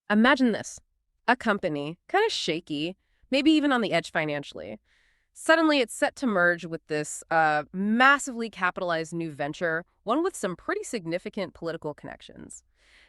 Imagine this. A company, kind of shaky, maybe even on the edge financially. Suddenly, it's set to merge with this massively capitalized new venture, one with some pretty significant political connections.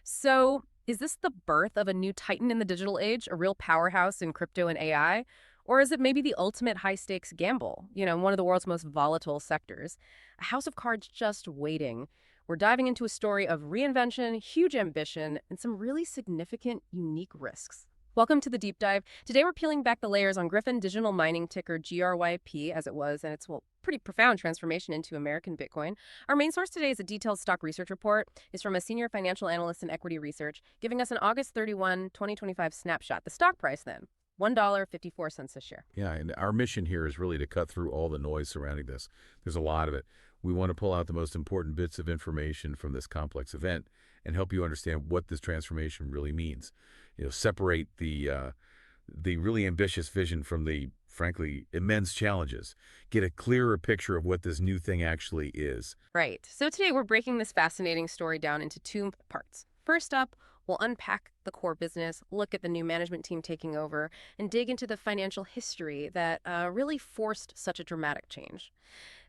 So, is this the birth of a new titan in the digital age, a real powerhouse in crypto and AI? Or is it maybe the ultimate high stakes gamble, one of the world's most volatile sectors? A house of cards just waiting. We're diving into a story of reinvention, huge ambition, and some really significant, unique risks. Welcome to the deep dive. Today we're peeling back the layers on Gryphon Digital Mining, ticker GRYP as it was, and its pretty profound transformation into American Bitcoin. Our main source today is a detailed stock research report. It's from a senior financial analyst in equity research, giving us an August 31, 2025 snapshot. The stock price then, $1.54 a share. Yeah, and our mission here is really to cut through all the noise surrounding this. There's a lot of it. We want to pull out the most important bits of information from this complex event and help you understand what this transformation really means. Separate the really ambitious vision from the, frankly, immense challenges. Get a clearer picture of what this new thing actually is. Right. So today we're breaking this fascinating story down into two parts. First up, we'll unpack the core business, look at the new management team taking over, and dig into the financial history that really forced such a dramatic change.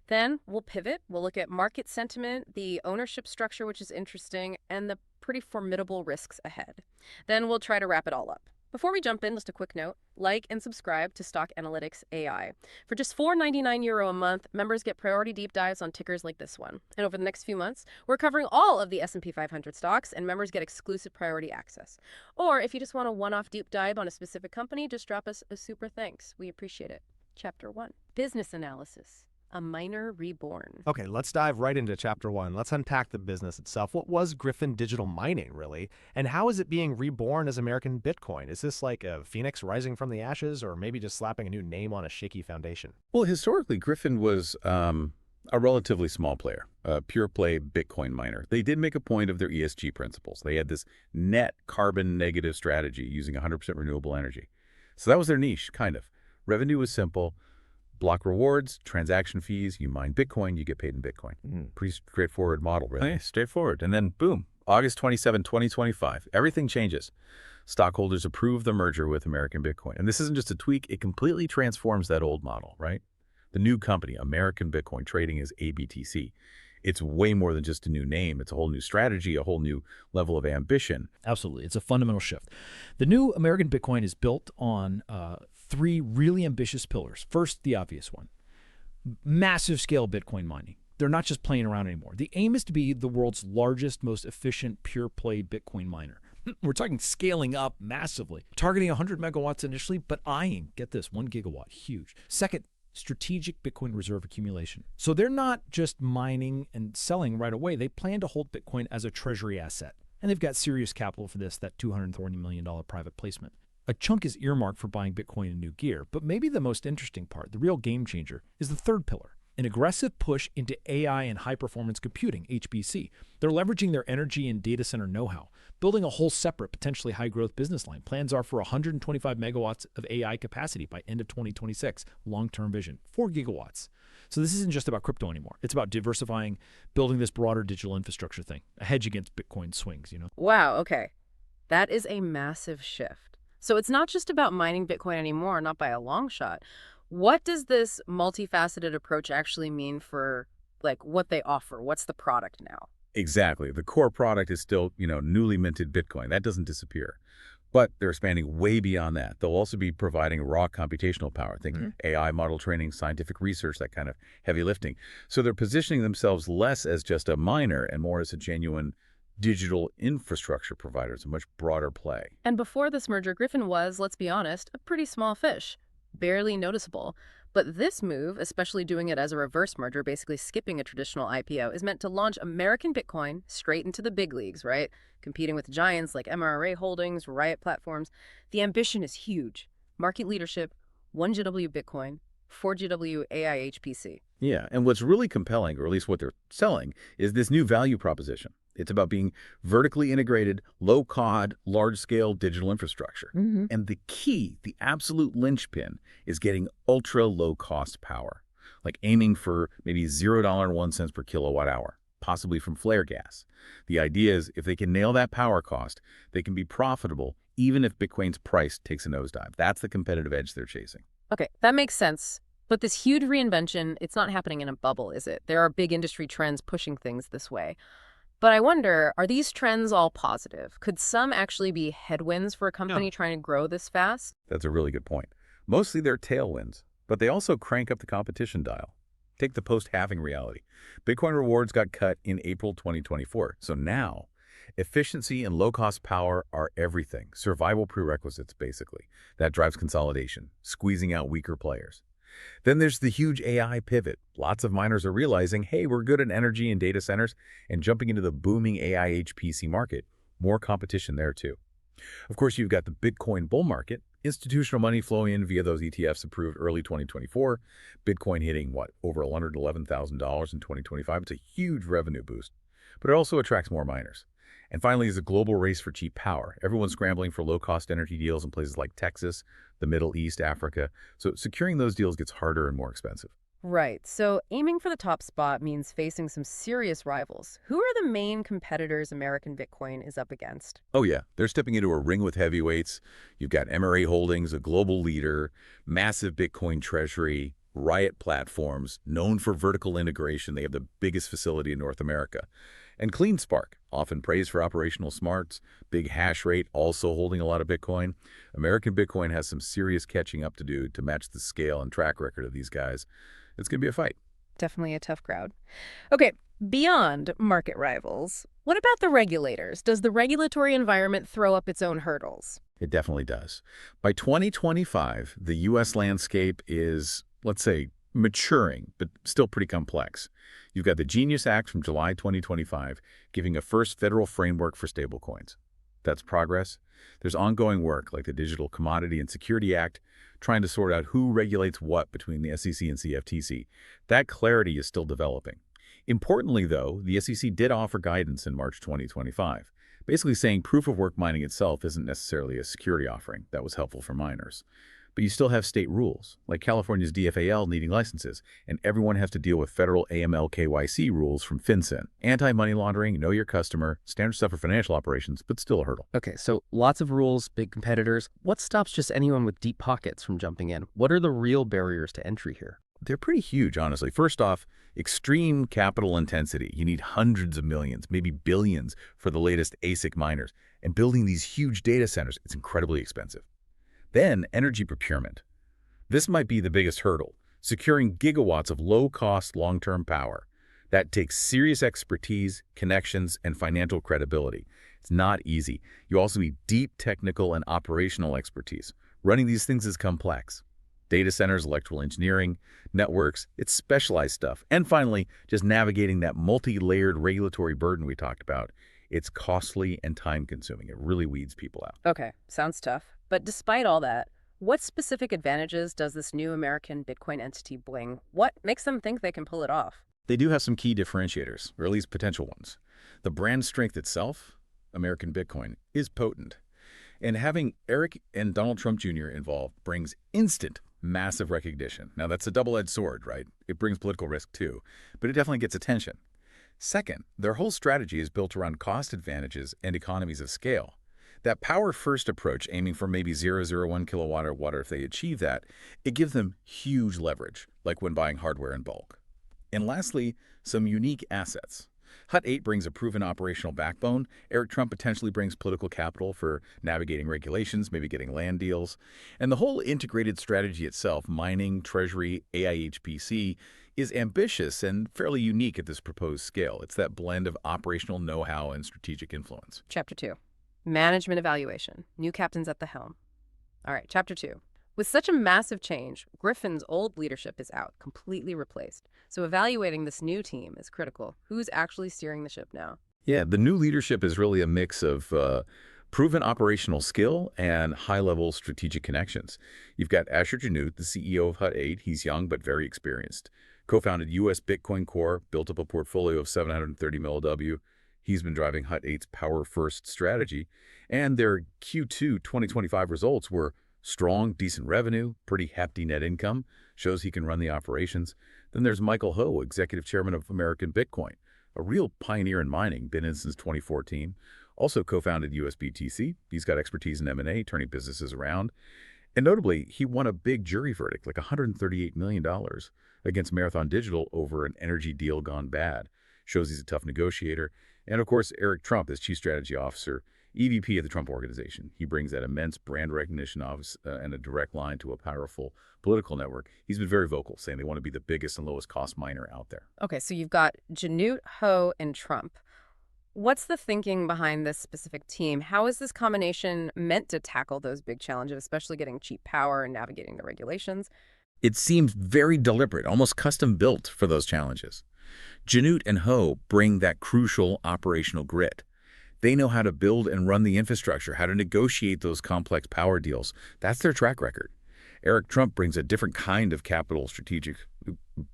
Then we'll pivot. We'll look at market sentiment, the ownership structure, which is interesting, and the pretty formidable risks ahead. Then we'll try to wrap it all up. Before we jump in, just a quick note, like and subscribe to Stock Analytics AI. For just €4.99 a month, members get priority deep dives on tickers like this one. And over the next few months, we're covering all of the S&P 500 stocks, and members get exclusive priority access. Or if you just want a one-off deep dive on a specific company, just drop us a super thanks. We appreciate it. Chapter 1, Business Analysis. A miner reborn. Okay, let's dive right into Chapter 1. Let's unpack the business itself. What was Gryphon Digital Mining, really? And how is it being reborn as American Bitcoin? Is this like a phoenix rising from the ashes, or maybe just slapping a new name on a shaky foundation? Well, historically, Gryphon was a relatively small player, a pure-play Bitcoin miner. They did make a point of their ESG principles. They had this net carbon negative strategy using 100% renewable energy. So that was their niche, kind of. Revenue was simple. Block rewards, transaction fees, you mine Bitcoin, you get paid in Bitcoin. Pretty straightforward model, really. Okay, straightforward. And then, boom, August 27, 2025, everything changes. Stockholders approve the merger with American Bitcoin. And this isn't just a tweak, it completely transforms that old model, right? The new company, American Bitcoin, trading as ABTC. It's way more than just a new name. It's a whole new strategy, a whole new level of ambition. Absolutely. It's a fundamental shift. The new American Bitcoin is built on three really ambitious pillars. First, the obvious one, massive scale Bitcoin mining. They're not just playing around anymore. The aim is to be the world's largest, most efficient, pure play Bitcoin miner. We're talking scaling up massively, targeting 100 megawatts initially, but eyeing, get this, 1 gigawatt, huge. Second, strategic Bitcoin reserve accumulation. So they're not just mining and selling right away. They plan to hold Bitcoin as a treasury asset. And they've got serious capital for this, that $240 million private placement. A chunk is earmarked for buying Bitcoin and new gear, but maybe the most interesting part, the real game changer, is the third pillar, an aggressive push into AI and high-performance computing, HPC. They're leveraging their energy and data center know-how, building a whole separate, potentially high-growth business line. Plans are for 125 megawatts of AI capacity by end of 2026. Long-term vision, 4 gigawatts. So this isn't just about crypto anymore. It's about diversifying, building this broader digital infrastructure thing, a hedge against Bitcoin swings, Wow, okay. That is a massive shift. So it's not just about mining Bitcoin anymore, not by a long shot. What does this multifaceted approach actually mean for what they offer? What's the product now? Exactly. The core product is still, newly minted Bitcoin. That doesn't disappear. But they're expanding way beyond that. They'll also be providing raw computational power. Think AI model training, scientific research, that kind of heavy lifting. So they're positioning themselves less as just a miner and more as a genuine digital infrastructure provider. It's a much broader play. And before this merger, Gryphon was, let's be honest, a pretty small fish, barely noticeable. But this move, especially doing it as a reverse merger, basically skipping a traditional IPO, is meant to launch American Bitcoin straight into the big leagues, right? Competing with giants like MRA Holdings, Riot Platforms. The ambition is huge. Market leadership, 1GW Bitcoin, 4GW AI HPC. Yeah, and what's really compelling, or at least what they're selling, is this new value proposition. It's about being vertically integrated, low-code, large-scale digital infrastructure. And the key, the absolute linchpin, is getting ultra-low-cost power, like aiming for maybe $0.01 per kilowatt hour. possibly from flare gas. The idea is if they can nail that power cost, they can be profitable even if Bitcoin's price takes a nosedive. That's the competitive edge they're chasing. Okay, that makes sense. But this huge reinvention, it's not happening in a bubble, is it? There are big industry trends pushing things this way. But I wonder, are these trends all positive? Could some actually be headwinds for a company trying to grow this fast? That's a really good point. Mostly they're tailwinds, but they also crank up the competition dial. Take the post-halving reality. Bitcoin rewards got cut in April 2024. So now, efficiency and low-cost power are everything. Survival prerequisites, basically. That drives consolidation, squeezing out weaker players. Then there's the huge AI pivot. Lots of miners are realizing, hey, we're good at energy and data centers, and jumping into the booming AI HPC market. More competition there, too. Of course, you've got the Bitcoin bull market. Institutional money flowing in via those ETFs approved early 2024. Bitcoin hitting, over $111,000 in 2025. It's a huge revenue boost, but it also attracts more miners. And finally is a global race for cheap power. Everyone's scrambling for low-cost energy deals in places like Texas, the Middle East, Africa. So securing those deals gets harder and more expensive. Right, so aiming for the top spot means facing some serious rivals. Who are the main competitors American Bitcoin is up against? Oh yeah, they're stepping into a ring with heavyweights. You've got MRA Holdings, a global leader, massive Bitcoin treasury, Riot Platforms, known for vertical integration. They have the biggest facility in North America. And CleanSpark, often praised for operational smarts, big hash rate, also holding a lot of Bitcoin. American Bitcoin has some serious catching up to do to match the scale and track record of these guys. It's going to be a fight. Definitely a tough crowd. Okay, beyond market rivals, what about the regulators? Does the regulatory environment throw up its own hurdles? It definitely does. By 2025, the U.S. landscape is, let's say, maturing, but still pretty complex. You've got the Genius Act from July 2025, giving a first federal framework for stablecoins. That's progress. There's ongoing work like the Digital Commodity and Security Act, trying to sort out who regulates what between the SEC and CFTC. That clarity is still developing. Importantly, though, the SEC did offer guidance in March 2025, basically saying proof-of-work mining itself isn't necessarily a security offering. That was helpful for miners. But you still have state rules, like California's DFAL needing licenses, and everyone has to deal with federal AML KYC rules from FinCEN. Anti-money laundering, know your customer, standard stuff for financial operations, but still a hurdle. Okay, so lots of rules, big competitors. What stops just anyone with deep pockets from jumping in? What are the real barriers to entry here? They're pretty huge, honestly. First off, extreme capital intensity. You need hundreds of millions, maybe billions for the latest ASIC miners. And building these huge data centers, it's incredibly expensive. Then, energy procurement. This might be the biggest hurdle, securing gigawatts of low-cost, long-term power. That takes serious expertise, connections, and financial credibility. It's not easy. You also need deep technical and operational expertise. Running these things is complex. Data centers, electrical engineering, networks, it's specialized stuff. And finally, just navigating that multi-layered regulatory burden we talked about. It's costly and time-consuming. It really weeds people out. Okay, sounds tough. But despite all that, what specific advantages does this new American Bitcoin entity bring? What makes them think they can pull it off? They do have some key differentiators, or at least potential ones. The brand strength itself, American Bitcoin, is potent. And having Eric and Donald Trump Jr. involved brings instant, massive recognition. Now, that's a double-edged sword, right? It brings political risk, too. But it definitely gets attention. Second, their whole strategy is built around cost advantages and economies of scale. That power-first approach, aiming for maybe 0.001 kilowatt or water, if they achieve that, it gives them huge leverage, like when buying hardware in bulk. And lastly, some unique assets. Hut 8 brings a proven operational backbone. Eric Trump potentially brings political capital for navigating regulations, maybe getting land deals. And the whole integrated strategy itself, mining, treasury, AI HPC, is ambitious and fairly unique at this proposed scale. It's that blend of operational know-how and strategic influence. Chapter 2. Management evaluation. New captains at the helm. All right, Chapter 2. With such a massive change, Gryphon's old leadership is out, completely replaced. So evaluating this new team is critical. Who's actually steering the ship now? Yeah, the new leadership is really a mix of proven operational skill and high-level strategic connections. You've got Asher Janut, the CEO of Hut 8. He's young but very experienced. Co-founded U.S. Bitcoin Core, built up a portfolio of 730 MLW. He's been driving Hut 8's power-first strategy. And their Q2 2025 results were strong, decent revenue, pretty hefty net income, shows he can run the operations. Then there's Michael Ho, executive chairman of American Bitcoin, a real pioneer in mining, been in since 2014. Also co-founded USBTC. He's got expertise in M&A, turning businesses around. And notably, he won a big jury verdict, like $138 million, against Marathon Digital over an energy deal gone bad. Shows he's a tough negotiator. And of course, Eric Trump, as Chief Strategy Officer, EVP of the Trump Organization. He brings that immense brand recognition and a direct line to a powerful political network. He's been very vocal, saying they want to be the biggest and lowest cost miner out there. Okay, so you've got Janute, Ho, and Trump. What's the thinking behind this specific team? How is this combination meant to tackle those big challenges, especially getting cheap power and navigating the regulations? It seems very deliberate, almost custom-built for those challenges. Janute and Ho bring that crucial operational grit. They know how to build and run the infrastructure, how to negotiate those complex power deals. That's their track record. Eric Trump brings a different kind of capital, strategic,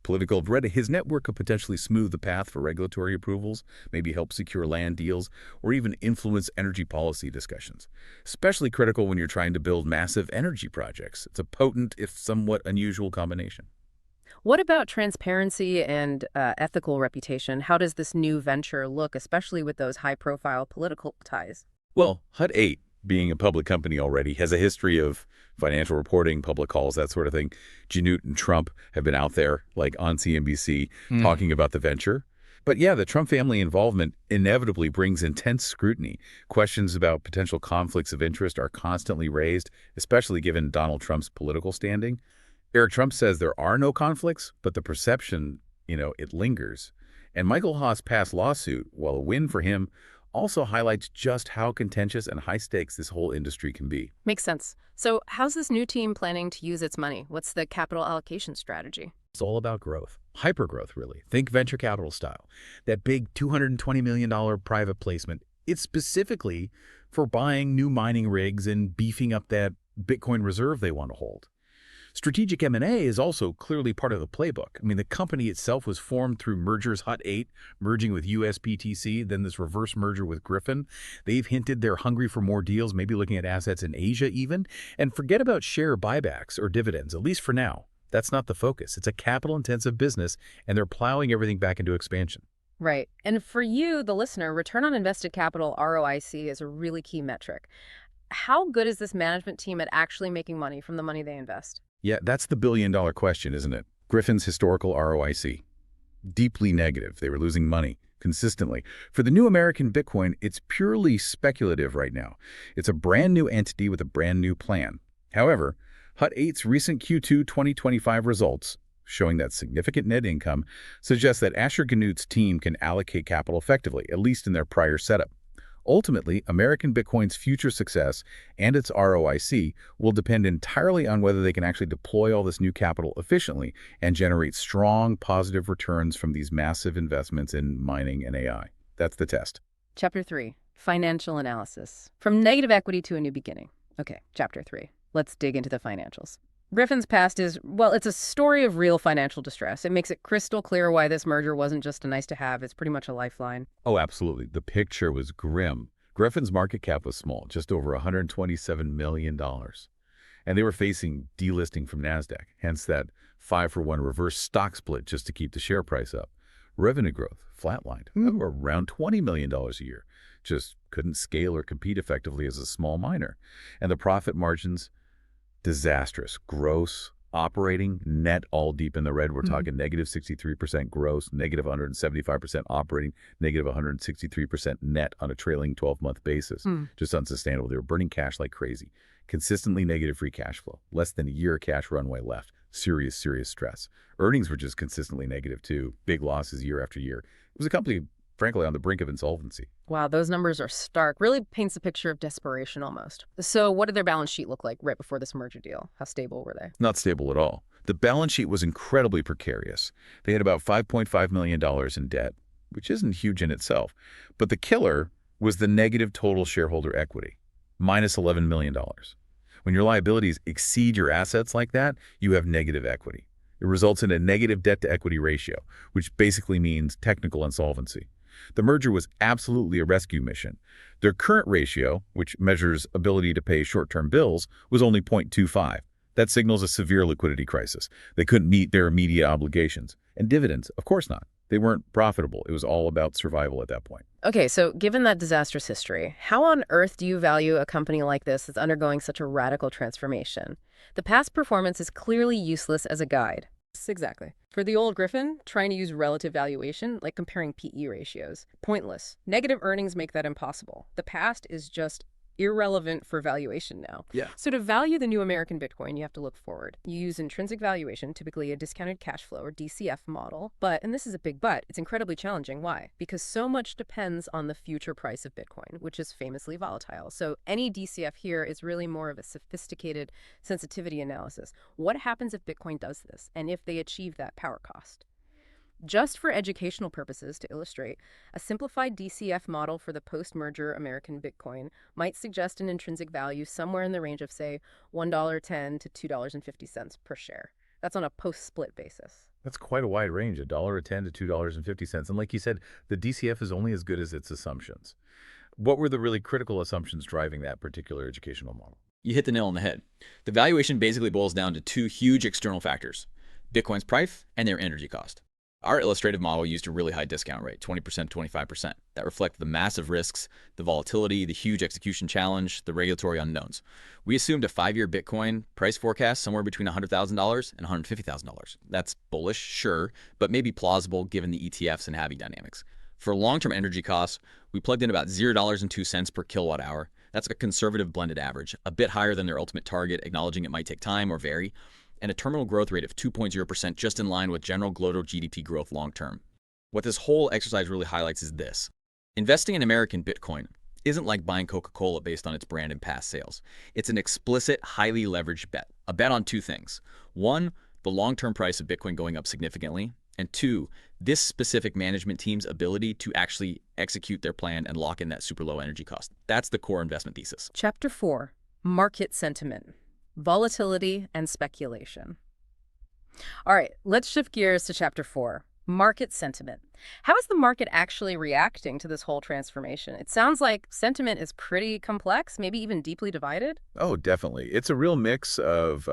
political threat. His network could potentially smooth the path for regulatory approvals, maybe help secure land deals, or even influence energy policy discussions. Especially critical when you're trying to build massive energy projects. It's a potent, if somewhat unusual, combination. What about transparency and ethical reputation? How does this new venture look, especially with those high-profile political ties? Well, Hut 8, being a public company already, has a history of financial reporting, public calls, that sort of thing. Janute and Trump have been out there, like on CNBC, talking about the venture. But yeah, the Trump family involvement inevitably brings intense scrutiny. Questions about potential conflicts of interest are constantly raised, especially given Donald Trump's political standing. Eric Trump says there are no conflicts, but the perception, it lingers. And Michael Haas' past lawsuit, while a win for him, also highlights just how contentious and high stakes this whole industry can be. Makes sense. So how's this new team planning to use its money? What's the capital allocation strategy? It's all about growth. Hypergrowth, really. Think venture capital style. That big $220 million private placement, it's specifically for buying new mining rigs and beefing up that Bitcoin reserve they want to hold. Strategic M&A is also clearly part of the playbook. I mean, the company itself was formed through mergers, Hut 8, merging with USBTC, then this reverse merger with Gryphon. They've hinted they're hungry for more deals, maybe looking at assets in Asia even. And forget about share buybacks or dividends, at least for now. That's not the focus. It's a capital-intensive business, and they're plowing everything back into expansion. Right. And for you, the listener, return on invested capital, ROIC, is a really key metric. How good is this management team at actually making money from the money they invest? Yeah, that's the billion-dollar question, isn't it? Gryphon's historical ROIC. Deeply negative. They were losing money consistently. For the new American Bitcoin, it's purely speculative right now. It's a brand new entity with a brand new plan. However, Hut 8's recent Q2 2025 results, showing that significant net income, suggest that Asher Ganute's team can allocate capital effectively, at least in their prior setup. Ultimately, American Bitcoin's future success and its ROIC will depend entirely on whether they can actually deploy all this new capital efficiently and generate strong, positive returns from these massive investments in mining and AI. That's the test. Chapter 3, Financial Analysis. From negative equity to a new beginning. Okay, Chapter 3. Let's dig into the financials. Gryphon's past is, well, it's a story of real financial distress. It makes it crystal clear why this merger wasn't just a nice-to-have. It's pretty much a lifeline. Oh, absolutely. The picture was grim. Gryphon's market cap was small, just over $127 million. And they were facing delisting from NASDAQ, hence that 5-for-1 reverse stock split just to keep the share price up. Revenue growth flatlined, around $20 million a year. Just couldn't scale or compete effectively as a small miner. And the profit margins, disastrous. Gross, operating, net, all deep in the red. We're talking negative 63% gross, negative 175% operating, negative 163% net on a trailing 12-month basis. Just unsustainable. They were burning cash like crazy. Consistently negative free cash flow. Less than a year cash runway left. Serious, serious stress. Earnings were just consistently negative too. Big losses year after year. It was a company, frankly, on the brink of insolvency. Wow, those numbers are stark. Really paints a picture of desperation almost. So what did their balance sheet look like right before this merger deal? How stable were they? Not stable at all. The balance sheet was incredibly precarious. They had about $5.5 million in debt, which isn't huge in itself. But the killer was the negative total shareholder equity, minus $11 million. When your liabilities exceed your assets like that, you have negative equity. It results in a negative debt-to-equity ratio, which basically means technical insolvency. The merger was absolutely a rescue mission. Their current ratio, which measures ability to pay short-term bills, was only 0.25. That signals a severe liquidity crisis. They couldn't meet their immediate obligations. And dividends, of course not. They weren't profitable. It was all about survival at that point. Okay, so given that disastrous history, how on earth do you value a company like this that's undergoing such a radical transformation? The past performance is clearly useless as a guide. Exactly. For the old Gryphon, trying to use relative valuation, like comparing PE ratios, pointless. Negative earnings make that impossible. The past is just irrelevant for valuation now. Yeah. So to value the new American Bitcoin, you have to look forward. You use intrinsic valuation, typically a discounted cash flow or DCF model. But, and this is a big but, it's incredibly challenging. Why? Because so much depends on the future price of Bitcoin, which is famously volatile. So any DCF here is really more of a sophisticated sensitivity analysis. What happens if Bitcoin does this, and if they achieve that power cost? Just for educational purposes, to illustrate, a simplified DCF model for the post-merger American Bitcoin might suggest an intrinsic value somewhere in the range of, say, $1.10 to $2.50 per share. That's on a post-split basis. That's quite a wide range, $1.10 to $2.50. And like you said, the DCF is only as good as its assumptions. What were the really critical assumptions driving that particular educational model? You hit the nail on the head. The valuation basically boils down to two huge external factors: Bitcoin's price and their energy cost. Our illustrative model used a really high discount rate, 20% to 25%. That reflected the massive risks, the volatility, the huge execution challenge, the regulatory unknowns. We assumed a 5-year Bitcoin price forecast somewhere between $100,000 and $150,000. That's bullish, sure, but maybe plausible given the ETFs and halving dynamics. For long-term energy costs, we plugged in about $0.02 per kilowatt hour. That's a conservative blended average, a bit higher than their ultimate target, acknowledging it might take time or vary, and a terminal growth rate of 2.0%, just in line with general global GDP growth long term. What this whole exercise really highlights is this: investing in American Bitcoin isn't like buying Coca-Cola based on its brand and past sales. It's an explicit, highly leveraged bet. A bet on two things. One, the long-term price of Bitcoin going up significantly, and two, this specific management team's ability to actually execute their plan and lock in that super low energy cost. That's the core investment thesis. Chapter 4, Market Sentiment. Volatility and speculation. All right, let's shift gears to Chapter 4, Market Sentiment. How is the market actually reacting to this whole transformation? It sounds like sentiment is pretty complex, maybe even deeply divided. Oh, definitely. It's a real mix of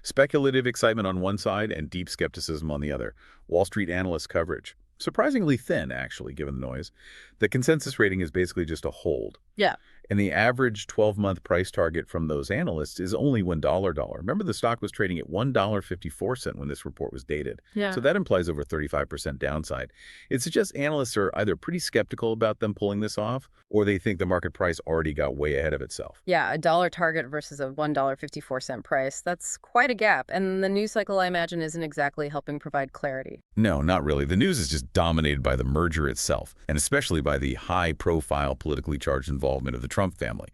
speculative excitement on one side and deep skepticism on the other. Wall Street analyst coverage. Surprisingly thin, actually, given the noise. The consensus rating is basically just a hold. Yeah. And the average 12-month price target from those analysts is only $1. Remember, the stock was trading at $1.54 when this report was dated. Yeah. So that implies over 35% downside. It suggests analysts are either pretty skeptical about them pulling this off, or they think the market price already got way ahead of itself. Yeah, a dollar target versus a $1.54 price. That's quite a gap. And the news cycle, I imagine, isn't exactly helping provide clarity. No, not really. The news is just dominated by the merger itself, and especially by the high-profile, politically charged involvement of the Trump family.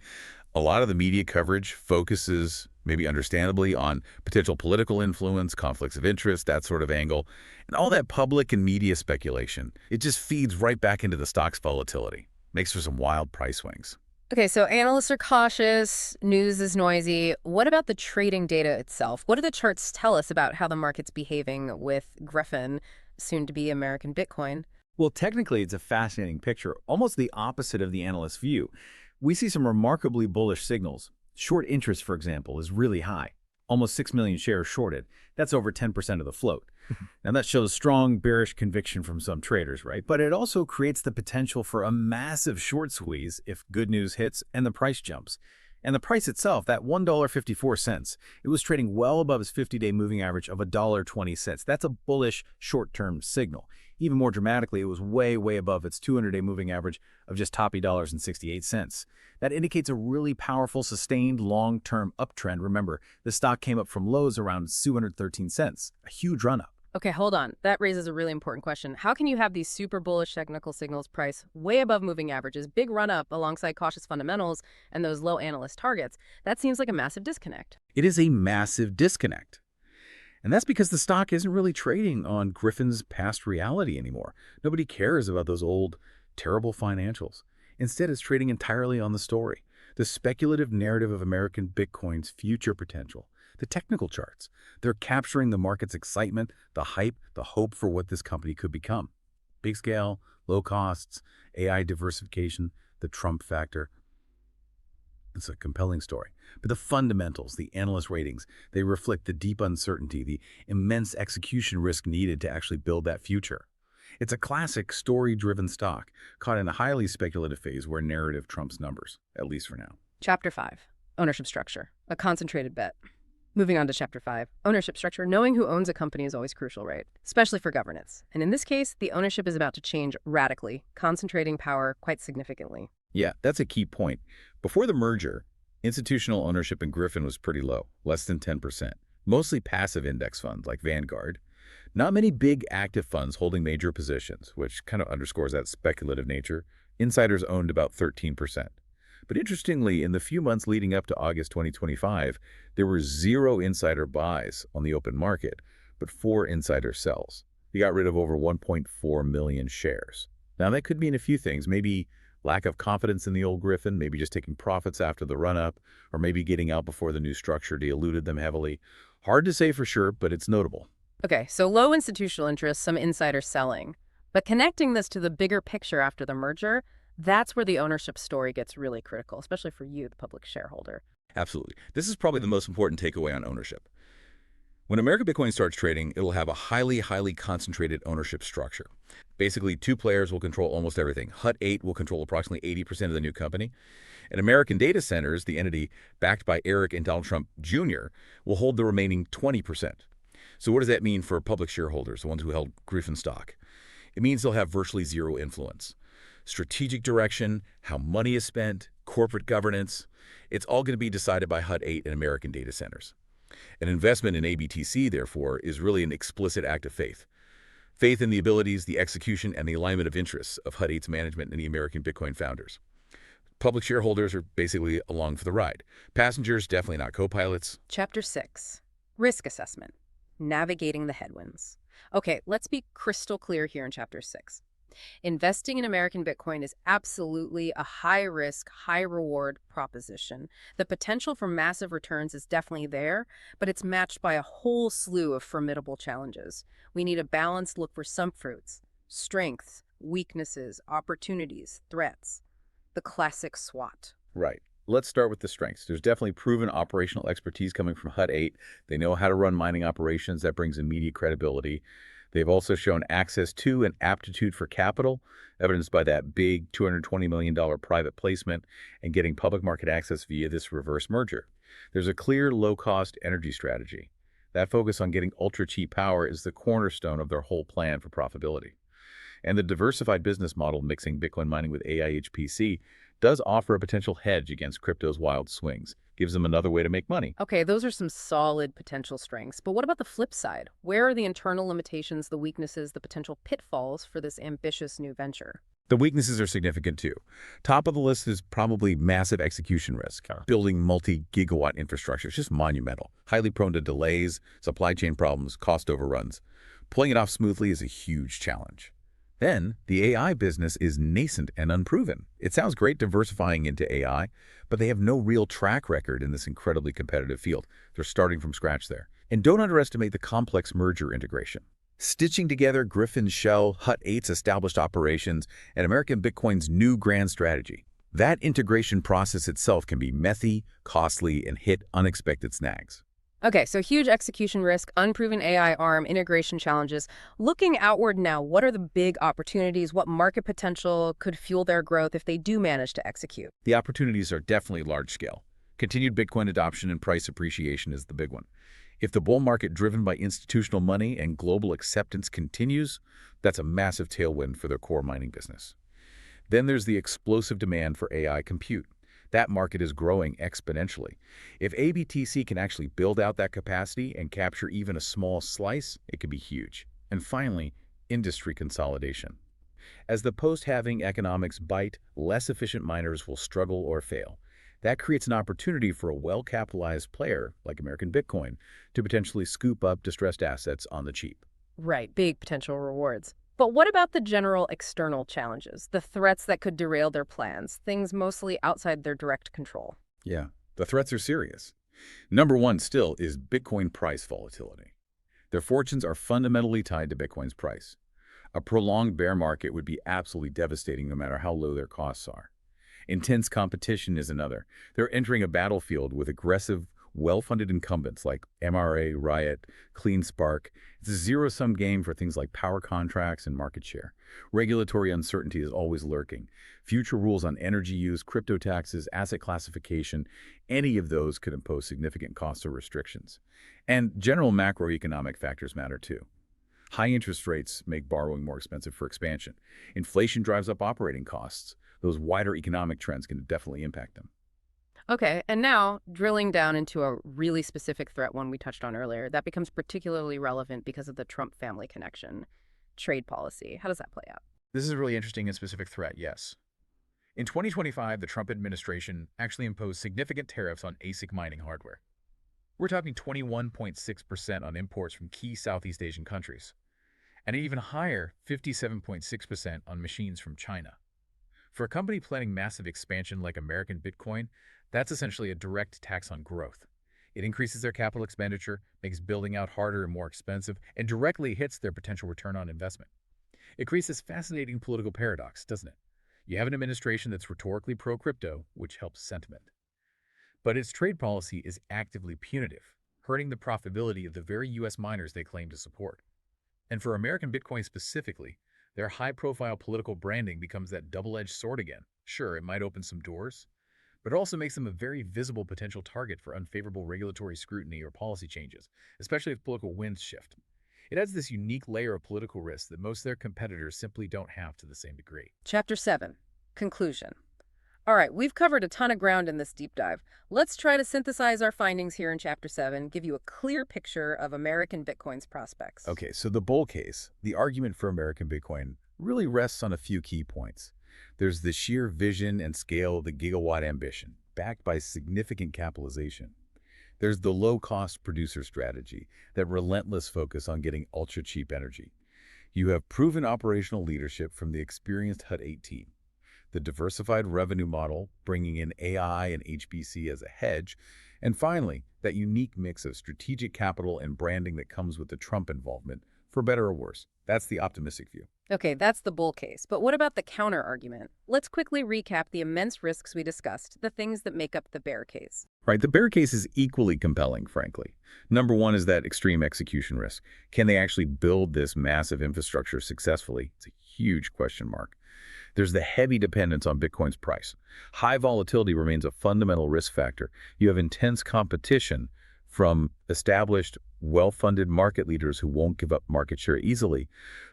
A lot of the media coverage focuses, maybe understandably, on potential political influence, conflicts of interest, that sort of angle. And all that public and media speculation, it just feeds right back into the stock's volatility. Makes for some wild price swings. Okay, so analysts are cautious, news is noisy. What about the trading data itself? What do the charts tell us about how the market's behaving with Gryphon, soon to be American Bitcoin? Well, technically, it's a fascinating picture, almost the opposite of the analyst's view. We see some remarkably bullish signals. Short interest, for example, is really high. Almost 6 million shares shorted. That's over 10% of the float. Now, that shows strong bearish conviction from some traders, right? But it also creates the potential for a massive short squeeze if good news hits and the price jumps. And the price itself, that $1.54, it was trading well above its 50-day moving average of $1.20. That's a bullish short-term signal. Even more dramatically, it was way, way above its 200-day moving average of just toppy $1.68. That indicates a really powerful, sustained, long-term uptrend. Remember, the stock came up from lows around 213 cents, a huge run-up. Okay, hold on. That raises a really important question. How can you have these super bullish technical signals price way above moving averages, big run-up alongside cautious fundamentals, and those low analyst targets? That seems like a massive disconnect. It is a massive disconnect. And that's because the stock isn't really trading on Gryphon's past reality anymore. Nobody cares about those old, terrible financials. Instead, it's trading entirely on the story, the speculative narrative of American Bitcoin's future potential. The technical charts. They're capturing the market's excitement, the hype, the hope for what this company could become. Big scale, low costs, AI diversification, the Trump factor. It's a compelling story. But the fundamentals, the analyst ratings, they reflect the deep uncertainty, the immense execution risk needed to actually build that future. It's a classic story-driven stock, caught in a highly speculative phase where narrative trumps numbers, at least for now. Chapter 5, ownership structure, a concentrated bet. Moving on to Chapter 5, ownership structure. Knowing who owns a company is always crucial, right? Especially for governance. And in this case, the ownership is about to change radically, concentrating power quite significantly. Yeah, that's a key point. Before the merger, institutional ownership in Gryphon was pretty low, less than 10%. Mostly passive index funds like Vanguard. Not many big active funds holding major positions, which kind of underscores that speculative nature. Insiders owned about 13%. But interestingly, in the few months leading up to August 2025, there were 0 insider buys on the open market, but 4 insider sells. They got rid of over 1.4 million shares. Now, that could mean a few things. Maybe lack of confidence in the old Gryphon, maybe just taking profits after the run-up, or maybe getting out before the new structure diluted them heavily. Hard to say for sure, but it's notable. Okay, so low institutional interest, some insider selling. But connecting this to the bigger picture after the merger, that's where the ownership story gets really critical, especially for you, the public shareholder. Absolutely. This is probably the most important takeaway on ownership. When American Bitcoin starts trading, it'll have a highly concentrated ownership structure. Basically, 2 players will control almost everything. Hut 8 will control approximately 80% of the new company. And American Data Centers, the entity backed by Eric and Donald Trump Jr., will hold the remaining 20%. So what does that mean for public shareholders, the ones who held Gryphon stock? It means they'll have virtually 0 influence. Strategic direction, how money is spent, corporate governance, it's all going to be decided by Hut 8 and American Data Centers. An investment in ABTC, therefore, is really an explicit act of faith. Faith in the abilities, the execution, and the alignment of interests of Hut 8's management and the American Bitcoin founders. Public shareholders are basically along for the ride. Passengers, definitely not co-pilots. Chapter 6, risk assessment, navigating the headwinds. Okay, let's be crystal clear here in Chapter 6. Investing in American Bitcoin is absolutely a high-risk, high-reward proposition. The potential for massive returns is definitely there, but it's matched by a whole slew of formidable challenges. We need a balanced look for some fruits, strengths, weaknesses, opportunities, threats. The classic SWOT. Right. Let's start with the strengths. There's definitely proven operational expertise coming from Hut 8. They know how to run mining operations. That brings immediate credibility. They've also shown access to and aptitude for capital, evidenced by that big $220 million private placement and getting public market access via this reverse merger. There's a clear low-cost energy strategy. That focus on getting ultra-cheap power is the cornerstone of their whole plan for profitability. And the diversified business model mixing Bitcoin mining with AI HPC does offer a potential hedge against crypto's wild swings. Gives them another way to make money. Okay, those are some solid potential strengths. But what about the flip side? Where are the internal limitations, the weaknesses, the potential pitfalls for this ambitious new venture? The weaknesses are significant too. Top of the list is probably massive execution risk. Building multi-gigawatt infrastructure is just monumental. Highly prone to delays, supply chain problems, cost overruns. Pulling it off smoothly is a huge challenge. Then, the AI business is nascent and unproven. It sounds great diversifying into AI, but they have no real track record in this incredibly competitive field. They're starting from scratch there. And don't underestimate the complex merger integration. Stitching together Gryphon's shell, Hut 8's established operations, and American Bitcoin's new grand strategy. That integration process itself can be messy, costly, and hit unexpected snags. Okay, so huge execution risk, unproven AI arm, integration challenges. Looking outward now, what are the big opportunities? What market potential could fuel their growth if they do manage to execute? The opportunities are definitely large scale. Continued Bitcoin adoption and price appreciation is the big one. If the bull market driven by institutional money and global acceptance continues, that's a massive tailwind for their core mining business. Then there's the explosive demand for AI compute. That market is growing exponentially. If ABTC can actually build out that capacity and capture even a small slice, it could be huge. And finally, industry consolidation. As the post-halving economics bite, less efficient miners will struggle or fail. That creates an opportunity for a well-capitalized player, like American Bitcoin, to potentially scoop up distressed assets on the cheap. Right, big potential rewards. But what about the general external challenges, the threats that could derail their plans, things mostly outside their direct control? Yeah, the threats are serious. Number one still is Bitcoin price volatility. Their fortunes are fundamentally tied to Bitcoin's price. A prolonged bear market would be absolutely devastating no matter how low their costs are. Intense competition is another. They're entering a battlefield with aggressive, well-funded incumbents like MRA, Riot, CleanSpark. It's a zero-sum game for things like power contracts and market share. Regulatory uncertainty is always lurking. Future rules on energy use, crypto taxes, asset classification, any of those could impose significant costs or restrictions. And general macroeconomic factors matter too. High interest rates make borrowing more expensive for expansion. Inflation drives up operating costs. Those wider economic trends can definitely impact them. Okay, and now drilling down into a really specific threat, one we touched on earlier, that becomes particularly relevant because of the Trump family connection. Trade policy. How does that play out? This is a really interesting and specific threat, yes. In 2025, the Trump administration actually imposed significant tariffs on ASIC mining hardware. We're talking 21.6% on imports from key Southeast Asian countries, and an even higher 57.6% on machines from China. For a company planning massive expansion like American Bitcoin, that's essentially a direct tax on growth. It increases their capital expenditure, makes building out harder and more expensive, and directly hits their potential return on investment. It creates this fascinating political paradox, doesn't it? You have an administration that's rhetorically pro-crypto, which helps sentiment. But its trade policy is actively punitive, hurting the profitability of the very U.S. miners they claim to support. And for American Bitcoin specifically, their high-profile political branding becomes that double-edged sword again. Sure, it might open some doors, but it also makes them a very visible potential target for unfavorable regulatory scrutiny or policy changes, especially if political winds shift. It adds this unique layer of political risk that most of their competitors simply don't have to the same degree. Chapter 7. Conclusion. All right, we've covered a ton of ground in this deep dive. Let's try to synthesize our findings here in Chapter 7, give you a clear picture of American Bitcoin's prospects. Okay, so the bull case, the argument for American Bitcoin, really rests on a few key points. There's the sheer vision and scale of the gigawatt ambition, backed by significant capitalization. There's the low-cost producer strategy, that relentless focus on getting ultra-cheap energy. You have proven operational leadership from the experienced Hut 8 team. The diversified revenue model, bringing in AI and HPC as a hedge. And finally, that unique mix of strategic capital and branding that comes with the Trump involvement, for better or worse. That's the optimistic view. Okay, that's the bull case. But what about the counter-argument? Let's quickly recap the immense risks we discussed, the things that make up the bear case. Right, the bear case is equally compelling, frankly. Number one is that extreme execution risk. Can they actually build this massive infrastructure successfully? It's a huge question mark. There's the heavy dependence on Bitcoin's price. High volatility remains a fundamental risk factor. You have intense competition from established, well-funded market leaders who won't give up market share easily.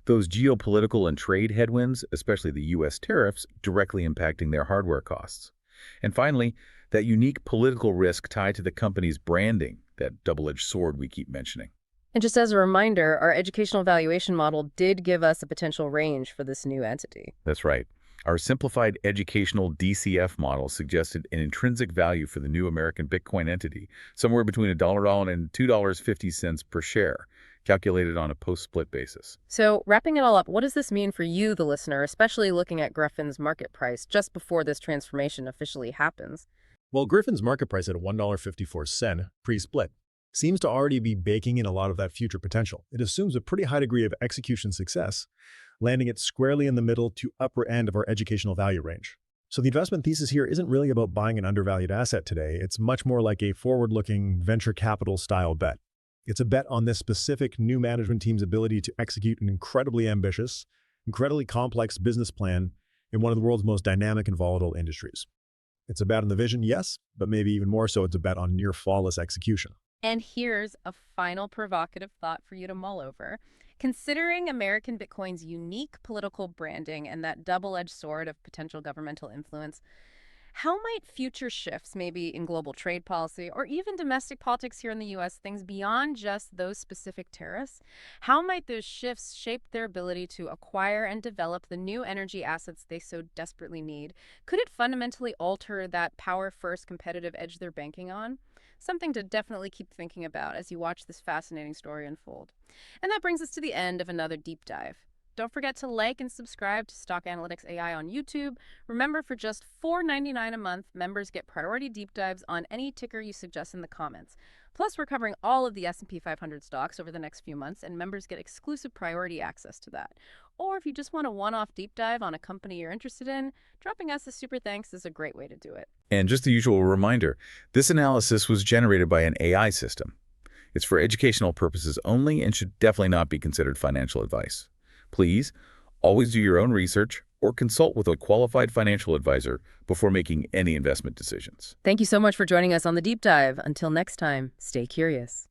Those geopolitical and trade headwinds, especially the U.S. tariffs, directly impacting their hardware costs. And finally, that unique political risk tied to the company's branding, that double-edged sword we keep mentioning. And just as a reminder, our educational valuation model did give us a potential range for this new entity. That's right. Our simplified educational DCF model suggested an intrinsic value for the new American Bitcoin entity, somewhere between $1 and $2.50 per share, calculated on a post-split basis. So, wrapping it all up, what does this mean for you, the listener, especially looking at Gryphon's market price just before this transformation officially happens? Well, Gryphon's market price at $1.54 pre-split seems to already be baking in a lot of that future potential. It assumes a pretty high degree of execution success, landing it squarely in the middle to upper end of our educational value range. So the investment thesis here isn't really about buying an undervalued asset today. It's much more like a forward-looking venture capital style bet. It's a bet on this specific new management team's ability to execute an incredibly ambitious, incredibly complex business plan in one of the world's most dynamic and volatile industries. It's a bet on the vision, yes, but maybe even more so, it's a bet on near flawless execution. And here's a final provocative thought for you to mull over. Considering American Bitcoin's unique political branding and that double-edged sword of potential governmental influence, how might future shifts, maybe in global trade policy or even domestic politics here in the U.S., things beyond just those specific tariffs, how might those shifts shape their ability to acquire and develop the new energy assets they so desperately need? Could it fundamentally alter that power-first competitive edge they're banking on? Something to definitely keep thinking about as you watch this fascinating story unfold. And that brings us to the end of another deep dive. Don't forget to like and subscribe to Stock Analytics AI on YouTube. Remember, for just $4.99 a month, members get priority deep dives on any ticker you suggest in the comments. Plus, we're covering all of the S&P 500 stocks over the next few months, and members get exclusive priority access to that. Or if you just want a one-off deep dive on a company you're interested in, dropping us a super thanks is a great way to do it. And just the usual reminder, this analysis was generated by an AI system. It's for educational purposes only and should definitely not be considered financial advice. Please, always do your own research or consult with a qualified financial advisor before making any investment decisions. Thank you so much for joining us on the deep dive. Until next time, stay curious.